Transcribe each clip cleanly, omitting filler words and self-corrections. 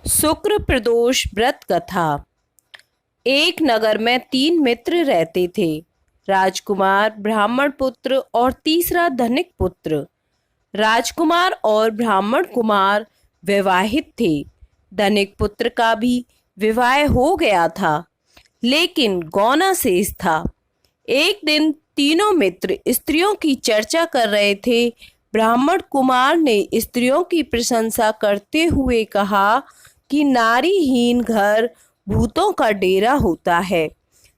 शुक्र प्रदोष व्रत कथा। एक नगर में 3 मित्र रहते थे, राजकुमार, ब्राह्मण पुत्र और तीसरा धनिक पुत्र। राजकुमार और ब्राह्मण कुमार विवाहित थे। धनिक पुत्र का भी विवाह हो गया था, लेकिन गौना शेष था। एक दिन तीनों मित्र स्त्रियों की चर्चा कर रहे थे। ब्राह्मण कुमार ने स्त्रियों की प्रशंसा करते हुए कहा कि नारीहीन घर भूतों का डेरा होता है।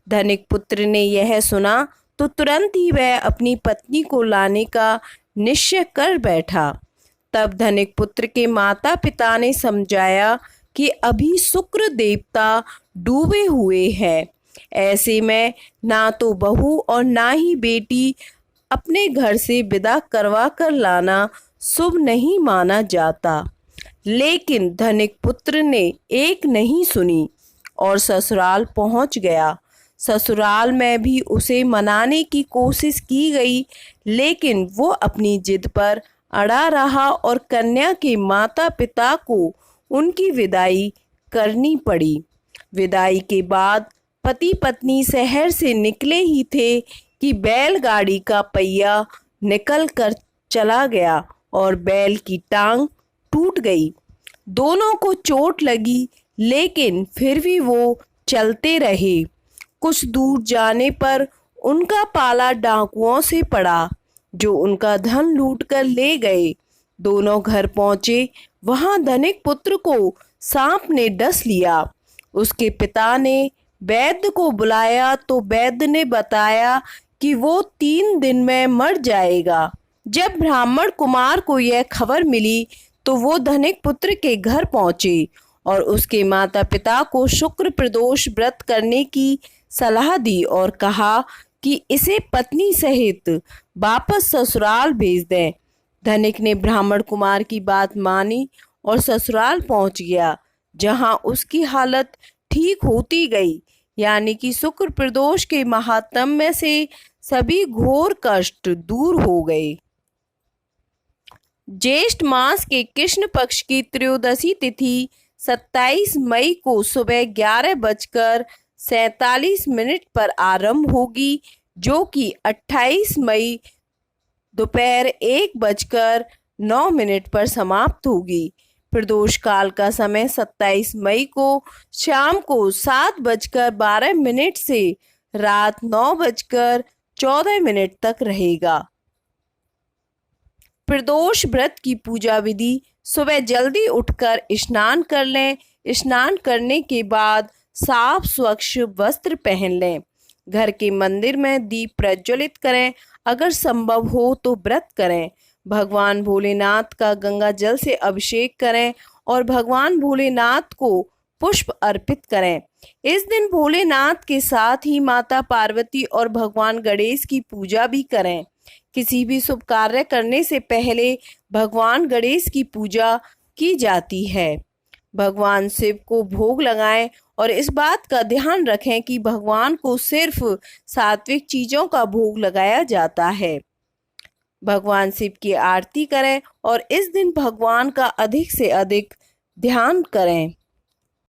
धनिक पुत्र ने यह सुना तो तुरंत ही वह अपनी पत्नी को लाने का निश्चय कर बैठा। तब धनिक पुत्र के माता पिता ने समझाया कि अभी शुक्र देवता डूबे हुए हैं, ऐसे में ना तो बहू और ना ही बेटी अपने घर से विदा करवा कर लाना शुभ नहीं माना जाता। लेकिन धनिक पुत्र ने एक नहीं सुनी और ससुराल पहुंच गया। ससुराल में भी उसे मनाने की कोशिश की गई, लेकिन वो अपनी जिद पर अड़ा रहा और कन्या के माता पिता को उनकी विदाई करनी पड़ी। विदाई के बाद पति पत्नी शहर से निकले ही थे कि बैलगाड़ी का पहिया निकल कर चला गया और बैल की टांग टूट गई। दोनों को चोट लगी, लेकिन फिर भी वो चलते रहे। कुछ दूर जाने पर उनका पाला डाकुओं से पड़ा, जो उनका धन लूट कर ले गए। दोनों घर पहुंचे, वहां धनिक पुत्र को सांप ने डस लिया। उसके पिता ने वैद्य को बुलाया तो वैद्य ने बताया कि वो 3 दिन में मर जाएगा। जब ब्राह्मण कुमार को यह खबर मिली तो वो धनिक पुत्र के घर पहुंचे और उसके माता पिता को शुक्र प्रदोष व्रत करने की सलाह दी और कहा कि इसे पत्नी सहित वापस ससुराल भेज दें। धनिक ने ब्राह्मण कुमार की बात मानी और ससुराल पहुंच गया, जहां उसकी हालत ठीक होती गई। यानी कि शुक्र प्रदोष के महात्म्य से सभी घोर कष्ट दूर हो गए। ज्येष्ठ मास के कृष्ण पक्ष की त्रयोदशी तिथि 27 मई को सुबह 11:47 पर आरंभ होगी, जो कि 28 मई दोपहर 1:09 पर समाप्त होगी। प्रदोष काल का समय 27 मई को शाम को 7:12 से रात 9:14 तक रहेगा। प्रदोष व्रत की पूजा विधि: सुबह जल्दी उठकर स्नान कर लें। स्नान करने के बाद साफ स्वच्छ वस्त्र पहन लें। घर के मंदिर में दीप प्रज्वलित करें। अगर संभव हो तो व्रत करें। भगवान भोलेनाथ का गंगा जल से अभिषेक करें और भगवान भोलेनाथ को पुष्प अर्पित करें। इस दिन भोलेनाथ के साथ ही माता पार्वती और भगवान गणेश की पूजा भी करें। किसी भी शुभ कार्य करने से पहले भगवान गणेश की पूजा की जाती है। भगवान शिव को भोग लगाएं और इस बात का ध्यान रखें कि भगवान को सिर्फ सात्विक चीजों का भोग लगाया जाता है। भगवान शिव की आरती करें और इस दिन भगवान का अधिक से अधिक ध्यान करें।